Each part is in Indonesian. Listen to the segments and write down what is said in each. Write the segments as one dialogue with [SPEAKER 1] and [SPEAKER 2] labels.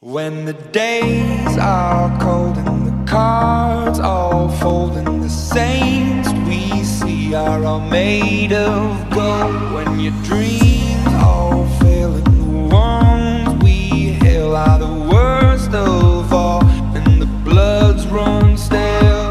[SPEAKER 1] When the days are cold and the cards all fold and the saints we see are all made of gold, when your dreams all fail and the ones we hail are the worst of all and the bloods run stale.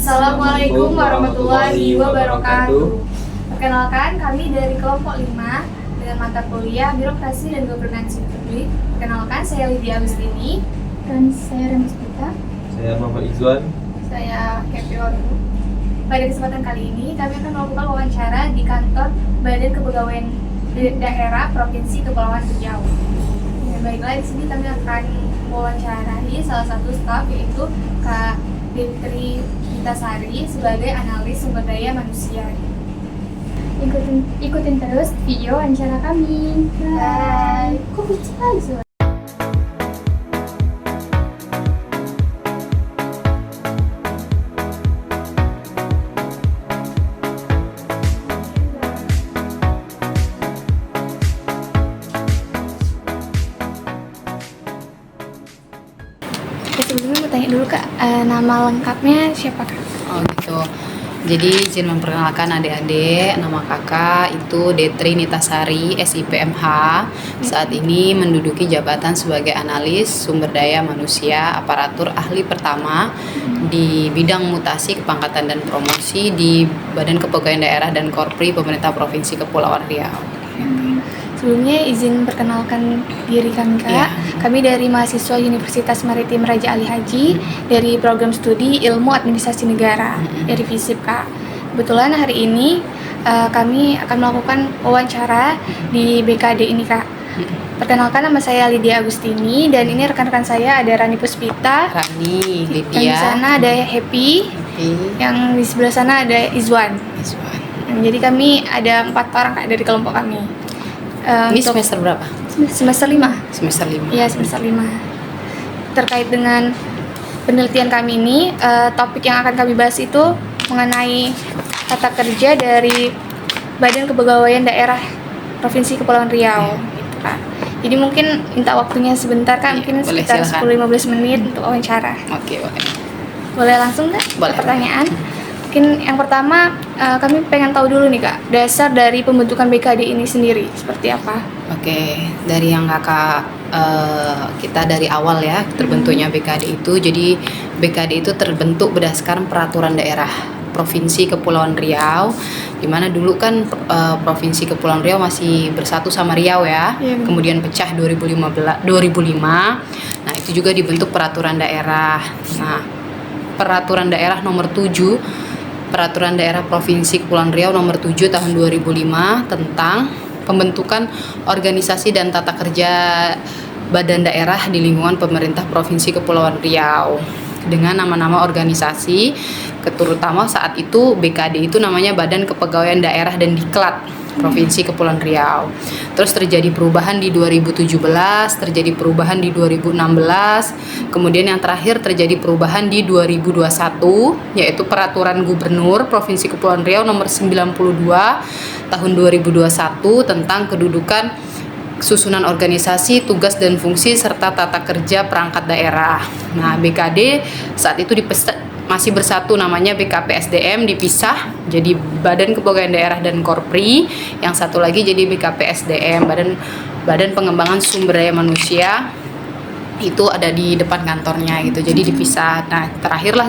[SPEAKER 2] Assalamualaikum warahmatullahi wabarakatuh. Perkenalkan, kami dari kelompok 5 dengan mata kuliah Birokrasi dan Governance Publik. Perkenalkan, saya Lydia Agustini.
[SPEAKER 3] Dan saya Remus Pita.
[SPEAKER 4] Saya Muhammad Izwan.
[SPEAKER 2] Saya Kepion. Pada kesempatan kali ini, kami akan melakukan wawancara di kantor Badan Kepegawaian Daerah Provinsi Kepulauan Riau. Ya, baiklah, di sini kami akan mewawancarai salah satu staf, yaitu Kak Detri Sari sebagai analis sumber daya manusia.
[SPEAKER 3] Ikutin terus video wawancara kami. Bye. Kok bisa?
[SPEAKER 2] Sebelumnya mau tanya dulu Kak, nama lengkapnya siapa Kak?
[SPEAKER 5] Oh gitu. Jadi izin memperkenalkan adik-adik, nama kakak itu Detri Nitasari, SIPMH. Saat ini menduduki jabatan sebagai analis sumber daya manusia aparatur ahli pertama di bidang mutasi, kepangkatan dan promosi di Badan Kepegawaian Daerah dan Korpri Pemerintah Provinsi Kepulauan Riau.
[SPEAKER 2] Sebelumnya izin perkenalkan diri kami Kak.
[SPEAKER 5] Ya.
[SPEAKER 2] Kami dari mahasiswa Universitas Maritim Raja Ali Haji dari program studi Ilmu Administrasi Negara dari FISIP Kak. Kebetulan hari ini kami akan melakukan wawancara di BKD ini Kak. Perkenalkan, nama saya Lydia Agustini dan ini rekan-rekan saya ada Rani Puspita,
[SPEAKER 5] Rani,
[SPEAKER 2] yang di
[SPEAKER 5] Lydia,
[SPEAKER 2] sana ada Happy, yang di sebelah sana ada Izwan. Jadi kami ada 4 orang Kak dari kelompok kami.
[SPEAKER 5] Ini semester berapa?
[SPEAKER 2] Semester 5.
[SPEAKER 5] Semester 5.
[SPEAKER 2] Iya, semester 5. Terkait dengan penelitian kami ini, topik yang akan kami bahas itu mengenai tata kerja dari Badan Kepegawaian Daerah Provinsi Kepulauan Riau. Gitu, Kak. Jadi mungkin minta waktunya sebentar Kak, mungkin
[SPEAKER 5] boleh,
[SPEAKER 2] sekitar
[SPEAKER 5] silakan.
[SPEAKER 2] 10-15 menit untuk wawancara.
[SPEAKER 5] Oke, boleh.
[SPEAKER 2] Boleh langsung Kak?
[SPEAKER 5] Boleh.
[SPEAKER 2] Pertanyaan. Mungkin yang pertama, kami pengen tahu dulu nih Kak, dasar dari pembentukan BKD ini sendiri seperti apa?
[SPEAKER 5] Oke, dari yang kakak kita dari awal ya terbentuknya BKD itu. Jadi BKD itu terbentuk berdasarkan peraturan daerah Provinsi Kepulauan Riau, dimana dulu kan Provinsi Kepulauan Riau masih bersatu sama Riau ya.
[SPEAKER 2] Iya,
[SPEAKER 5] Kemudian pecah 2005. Nah itu juga dibentuk peraturan daerah. Nah peraturan daerah nomor 7, Peraturan Daerah Provinsi Kepulauan Riau nomor 7 tahun 2005 tentang pembentukan organisasi dan tata kerja badan daerah di lingkungan pemerintah Provinsi Kepulauan Riau dengan nama-nama organisasi, terutama saat itu BKD itu namanya Badan Kepegawaian Daerah dan Diklat Provinsi Kepulauan Riau. Terus terjadi perubahan di 2017, terjadi perubahan di 2016, kemudian yang terakhir terjadi perubahan di 2021, yaitu Peraturan Gubernur Provinsi Kepulauan Riau nomor 92 tahun 2021 tentang kedudukan, susunan organisasi, tugas dan fungsi serta tata kerja perangkat daerah. Nah, BKD saat itu masih bersatu namanya BKPSDM, dipisah jadi Badan Kepegawaian Daerah dan Korpri. Yang satu lagi jadi BKPSDM, Badan Pengembangan Sumber Daya Manusia. Itu ada di depan kantornya gitu, jadi dipisah. Nah,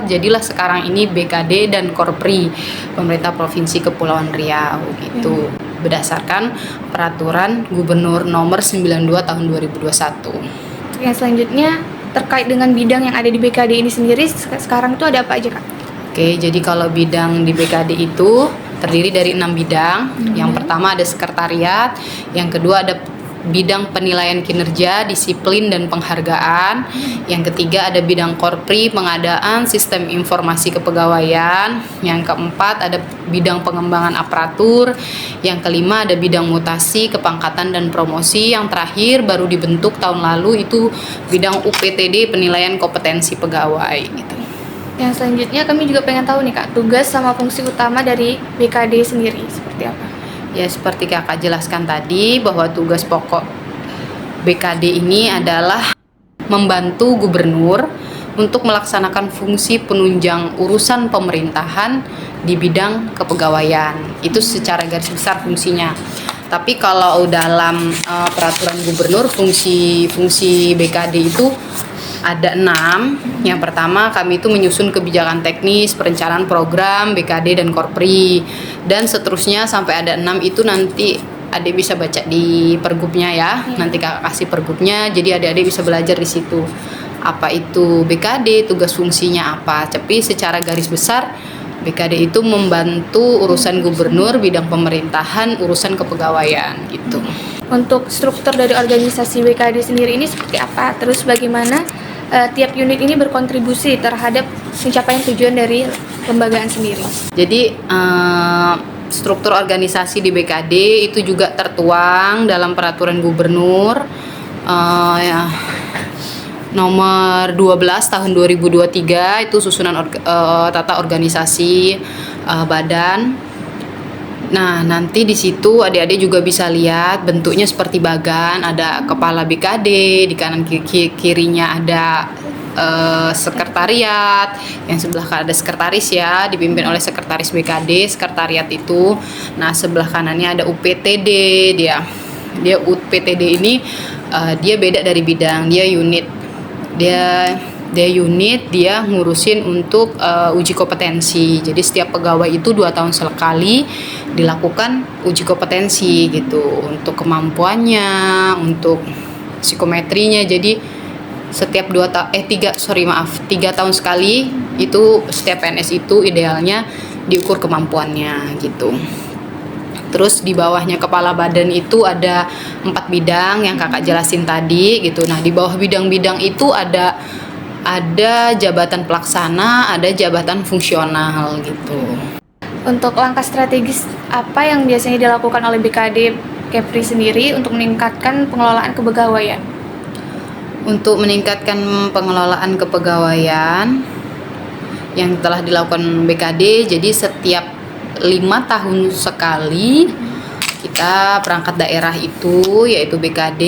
[SPEAKER 5] jadilah sekarang ini BKD dan Korpri Pemerintah Provinsi Kepulauan Riau gitu. Berdasarkan Peraturan Gubernur nomor 92 tahun 2021.
[SPEAKER 2] Yang selanjutnya terkait dengan bidang yang ada di BKD ini sendiri sekarang tuh ada apa aja, Kak?
[SPEAKER 5] Oke, jadi kalau bidang di BKD itu terdiri dari 6 bidang. Yang pertama ada sekretariat, yang kedua ada bidang penilaian kinerja, disiplin dan penghargaan. Yang ketiga ada bidang korpri, pengadaan, sistem informasi kepegawaian. Yang keempat ada bidang pengembangan aparatur. Yang kelima ada bidang mutasi, kepangkatan dan promosi. Yang terakhir baru dibentuk tahun lalu itu bidang UPTD, penilaian kompetensi pegawai gitu.
[SPEAKER 2] Yang selanjutnya kami juga pengen tahu nih, Kak, tugas sama fungsi utama dari BKD sendiri seperti apa?
[SPEAKER 5] Ya, seperti kakak jelaskan tadi bahwa tugas pokok BKD ini adalah membantu gubernur untuk melaksanakan fungsi penunjang urusan pemerintahan di bidang kepegawaian. Itu secara garis besar fungsinya. Tapi kalau dalam peraturan gubernur fungsi BKD itu ada 6. Yang pertama kami itu menyusun kebijakan teknis, perencanaan program, BKD dan korpri. Dan seterusnya sampai ada 6 itu nanti adik bisa baca di pergubnya ya. Nanti kakak kasih pergubnya, jadi adik-adik bisa belajar di situ. Apa itu BKD, tugas fungsinya apa. Tapi secara garis besar BKD itu membantu urusan gubernur, bidang pemerintahan, urusan kepegawaian gitu.
[SPEAKER 2] Untuk struktur dari organisasi BKD sendiri ini seperti apa? Terus bagaimana tiap unit ini berkontribusi terhadap pencapaian tujuan dari lembagaan sendiri? Jadi
[SPEAKER 5] struktur organisasi di BKD itu juga tertuang dalam peraturan gubernur nomor 12 tahun 2023, itu susunan tata organisasi badan. Nah, nanti di situ adik-adik juga bisa lihat bentuknya seperti bagan, ada kepala BKD, di kanan kirinya ada sekretariat, yang sebelah kanan ada sekretaris ya, dipimpin oleh sekretaris BKD, sekretariat itu. Nah, sebelah kanannya ada UPTD, dia UPTD ini dia beda dari bidang, dia unit. Dia ngurusin untuk uji kompetensi. Jadi setiap pegawai itu 2 tahun sekali dilakukan uji kompetensi gitu, untuk kemampuannya, untuk psikometrinya. Jadi setiap 3 tahun sekali itu setiap PNS itu idealnya diukur kemampuannya gitu. Terus di bawahnya kepala badan itu ada 4 bidang yang kakak jelasin tadi gitu. Nah, di bawah bidang-bidang itu ada jabatan pelaksana, ada jabatan fungsional gitu.
[SPEAKER 2] untuk langkah strategis apa yang biasanya dilakukan oleh BKD Kepri sendiri untuk meningkatkan pengelolaan kepegawaian?
[SPEAKER 5] Untuk meningkatkan pengelolaan kepegawaian yang telah dilakukan BKD, jadi setiap 5 tahun sekali kita perangkat daerah itu, yaitu BKD,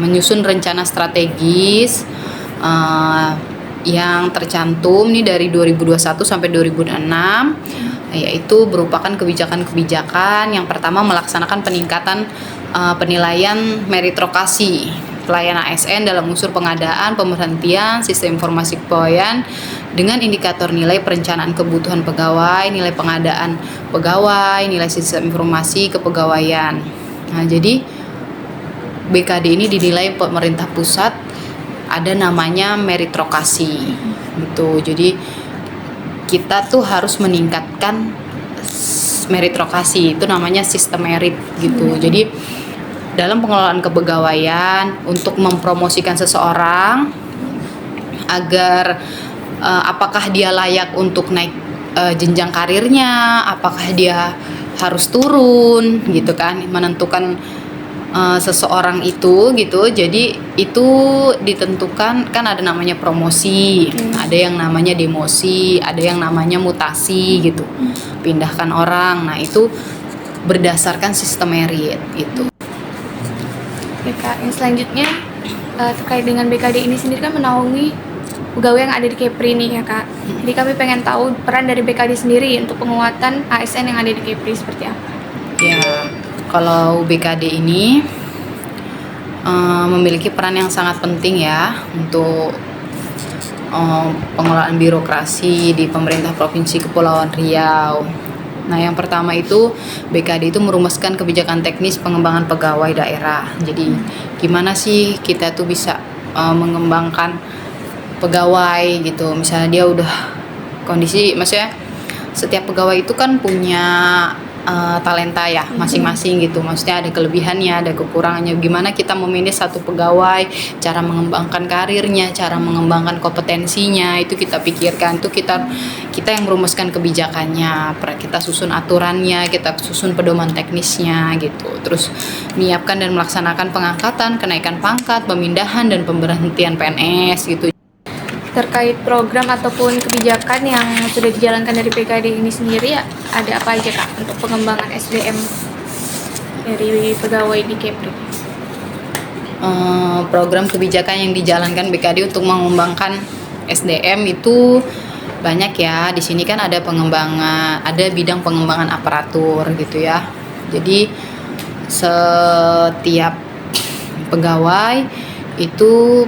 [SPEAKER 5] menyusun rencana strategis yang tercantum nih dari 2021 sampai 2026, yaitu merupakan kebijakan-kebijakan yang pertama melaksanakan peningkatan penilaian meritokrasi pelayanan ASN dalam unsur pengadaan, pemberhentian, sistem informasi kepegawaian dengan indikator nilai perencanaan kebutuhan pegawai, nilai pengadaan pegawai, nilai sistem informasi kepegawaian. Nah, jadi BKD ini dinilai pemerintah pusat ada namanya meritokrasi gitu. Jadi kita tuh harus meningkatkan meritokrasi, itu namanya sistem merit gitu. Jadi dalam pengelolaan kepegawaian untuk mempromosikan seseorang agar apakah dia layak untuk naik jenjang karirnya, apakah dia harus turun gitu kan, menentukan seseorang itu gitu. Jadi itu ditentukan kan, ada namanya promosi, ada yang namanya demosi, ada yang namanya mutasi gitu, pindahkan orang. Nah, itu berdasarkan sistem merit gitu.
[SPEAKER 2] Oke, Kak, yang selanjutnya terkait dengan BKD ini sendiri kan menaungi pegawai yang ada di Kepri nih ya, Kak. Jadi kami pengen tahu peran dari BKD sendiri untuk penguatan ASN yang ada di Kepri seperti apa?
[SPEAKER 5] Ya, kalau BKD ini memiliki peran yang sangat penting ya untuk pengelolaan birokrasi di pemerintah Provinsi Kepulauan Riau. Nah, yang pertama itu BKD itu merumuskan kebijakan teknis pengembangan pegawai daerah. Jadi gimana sih kita tuh bisa mengembangkan pegawai gitu. Misalnya dia udah kondisi, maksudnya setiap pegawai itu kan punya talenta ya masing-masing gitu. Maksudnya ada kelebihannya, ada kekurangannya. Gimana kita memanage satu pegawai, cara mengembangkan karirnya, cara mengembangkan kompetensinya, itu kita pikirkan. Itu kita yang merumuskan kebijakannya, kita susun aturannya, kita susun pedoman teknisnya gitu. Terus menyiapkan dan melaksanakan pengangkatan, kenaikan pangkat, pemindahan dan pemberhentian PNS gitu.
[SPEAKER 2] Terkait program ataupun kebijakan yang sudah dijalankan dari PKD ini sendiri, ada apa aja Kak untuk pengembangan SDM dari pegawai di Kepri?
[SPEAKER 5] Program kebijakan yang dijalankan BKD untuk mengembangkan SDM itu banyak ya. Di sini kan ada bidang pengembangan aparatur gitu ya. Jadi setiap pegawai itu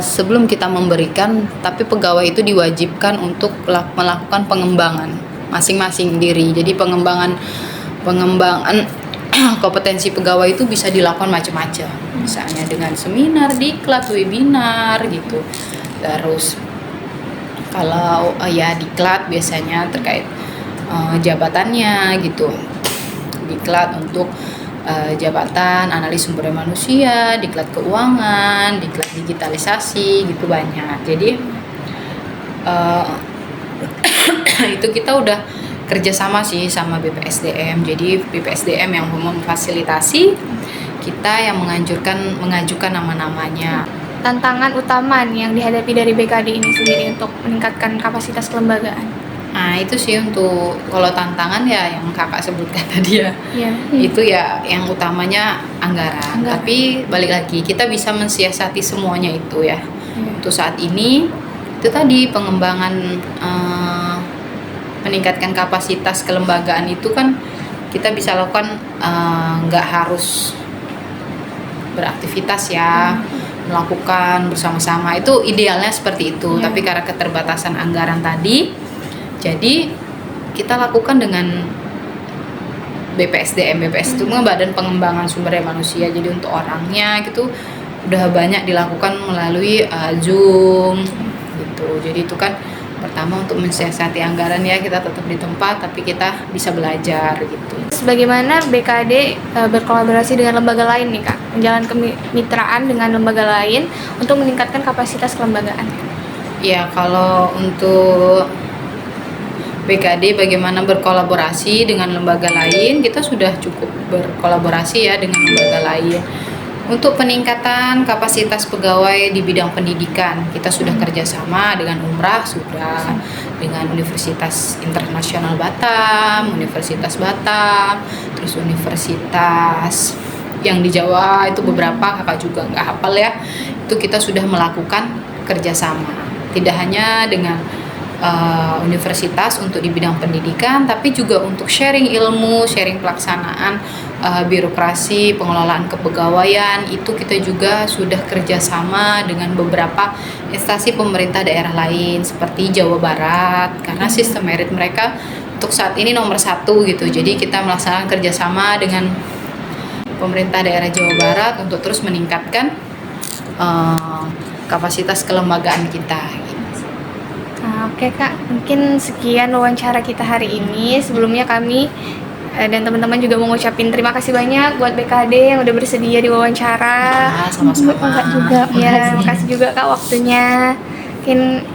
[SPEAKER 5] sebelum kita memberikan, tapi pegawai itu diwajibkan untuk melakukan pengembangan masing-masing diri. Jadi pengembangan kompetensi pegawai itu bisa dilakukan macam-macam. Misalnya dengan seminar, diklat, webinar gitu. Terus kalau diklat biasanya terkait jabatannya gitu. Diklat untuk jabatan analis sumber daya manusia, diklat keuangan, diklat digitalisasi gitu banyak. Jadi itu kita udah kerjasama sih sama BPSDM. Jadi BPSDM yang memfasilitasi, kita yang mengajukan nama-namanya.
[SPEAKER 2] Tantangan utama yang dihadapi dari BKD ini sendiri untuk meningkatkan kapasitas kelembagaan.
[SPEAKER 5] Nah itu sih untuk kalau tantangan ya yang kakak sebutkan tadi ya. Itu ya yang utamanya anggaran. Tapi balik lagi kita bisa mensiasati semuanya itu ya. Untuk saat ini itu tadi pengembangan meningkatkan kapasitas kelembagaan itu kan kita bisa lakukan, nggak harus beraktivitas ya, melakukan bersama-sama, itu idealnya seperti itu. Tapi karena keterbatasan anggaran tadi, jadi kita lakukan dengan BPSDM. BPS itu Badan Pengembangan Sumber Daya Manusia. Jadi untuk orangnya gitu udah banyak dilakukan melalui Zoom gitu. Jadi itu kan pertama untuk mensiasati anggaran ya, kita tetap di tempat tapi kita bisa belajar gitu.
[SPEAKER 2] Bagaimana BKD berkolaborasi dengan lembaga lain nih Kak, menjalankan kemitraan dengan lembaga lain untuk meningkatkan kapasitas kelembagaan?
[SPEAKER 5] Ya kalau untuk BKD bagaimana berkolaborasi dengan lembaga lain, kita sudah cukup berkolaborasi ya dengan lembaga lain. Untuk peningkatan kapasitas pegawai di bidang pendidikan, kita sudah kerjasama dengan Umrah, sudah dengan Universitas Internasional Batam, Universitas Batam, terus universitas yang di Jawa itu beberapa, kakak juga nggak hafal ya, itu kita sudah melakukan kerjasama. Tidak hanya dengan universitas untuk di bidang pendidikan, tapi juga untuk sharing ilmu, sharing pelaksanaan birokrasi, pengelolaan kepegawaian, itu kita juga sudah kerjasama dengan beberapa instansi pemerintah daerah lain seperti Jawa Barat, karena sistem merit mereka untuk saat ini nomor 1 gitu. Jadi kita melaksanakan kerjasama dengan pemerintah daerah Jawa Barat untuk terus meningkatkan kapasitas kelembagaan kita.
[SPEAKER 2] Oke Kak, mungkin sekian wawancara kita hari ini. Sebelumnya kami dan teman-teman juga mau ngucapin terima kasih banyak buat BKD yang udah bersedia diwawancara.
[SPEAKER 5] Sama-sama.
[SPEAKER 2] Ya, terima kasih juga Kak waktunya. Mungkin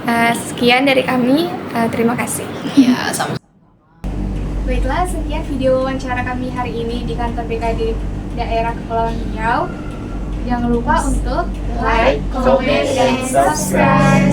[SPEAKER 2] sekian dari kami, terima kasih.
[SPEAKER 5] Ya, sama-sama.
[SPEAKER 2] Baiklah, sekian video wawancara kami hari ini di kantor BKD daerah Kepulauan Riau. Jangan lupa untuk like, comment, dan subscribe.